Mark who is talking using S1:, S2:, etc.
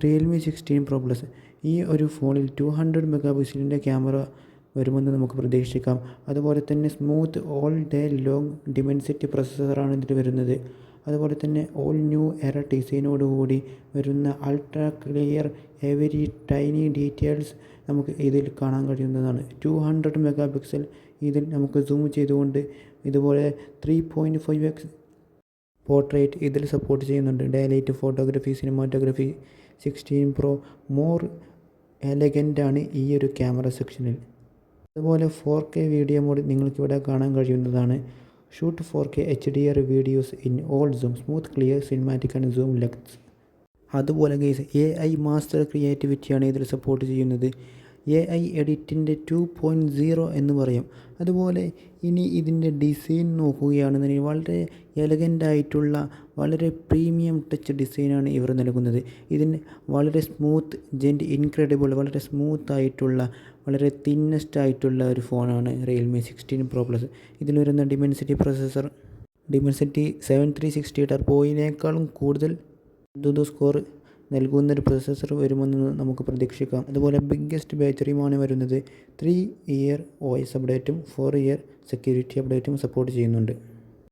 S1: Realme 16 Pro Plus ഈ ഒരു ഫോണിൽ 200 മെഗാ പിക്സലിൻ്റെ ക്യാമറ വരുമെന്ന് നമുക്ക് പ്രതീക്ഷിക്കാം. അതുപോലെ തന്നെ smooth all day long Dimensity പ്രൊസസ്സറാണ് ഇതിൽ വരുന്നത്. അതുപോലെ തന്നെ ഓൾ ന്യൂ എറ ഡിസൈനോടുകൂടി വരുന്ന ultra clear every tiny details നമുക്ക് ഇതിൽ കാണാൻ കഴിയുന്നതാണ്. 200 മെഗാ പിക്സൽ ഇതിൽ നമുക്ക് സൂം ചെയ്തുകൊണ്ട് ഇതുപോലെ 3.5x പോർട്രേറ്റ് ഇതിൽ സപ്പോർട്ട് ചെയ്യുന്നുണ്ട്. Daylight photography, cinematography 16 Pro more എലഗൻ്റാണ് ഈ ഒരു ക്യാമറ സെക്ഷനിൽ. അതുപോലെ 4K വീഡിയോ മോഡ് നിങ്ങൾക്കിവിടെ കാണാൻ കഴിയുന്നതാണ്. Shoot 4K HDR videos in all zoom, smooth clear cinematic and zoom lengths. അതുപോലെ ഗൈസ് AI മാസ്റ്റർ ക്രിയേറ്റിവിറ്റിയാണ് ഇതിൽ സപ്പോർട്ട് ചെയ്യുന്നത്. AI എഡിറ്റിൻ്റെ 2.0 എന്ന് പറയും. അതുപോലെ ഇനി ഇതിൻ്റെ ഡിസൈൻ നോക്കുകയാണെന്നുണ്ടെങ്കിൽ വളരെ എലഗൻ്റായിട്ടുള്ള വളരെ പ്രീമിയം ടച്ച് ഡിസൈനാണ് ഇവർ നൽകുന്നത്. ഇതിന് വളരെ സ്മൂത്ത് ഇൻക്രെഡിബിൾ വളരെ സ്മൂത്തായിട്ടുള്ള വളരെ തിന്നസ്റ്റ് ആയിട്ടുള്ള ഒരു ഫോണാണ് റിയൽമി 16 Pro Plus. ഇതിൽ വരുന്ന ഡിമെൻസിറ്റി പ്രൊസസ്സർ ഡിമെൻസിറ്റി 7360 ടർബോയിനേക്കാളും കൂടുതൽ സ്കോർ നൽകുന്നൊരു പ്രൊസസ്സർ വരുമെന്ന് നമുക്ക് പ്രതീക്ഷിക്കാം. അതുപോലെ ബിഗ്ഗസ്റ്റ് ബാറ്ററിയുമാണ് വരുന്നത്. 3 ഇയർ OS അപ്ഡേറ്റും 4 ഇയർ സെക്യൂരിറ്റി അപ്ഡേറ്റും സപ്പോർട്ട് ചെയ്യുന്നുണ്ട്.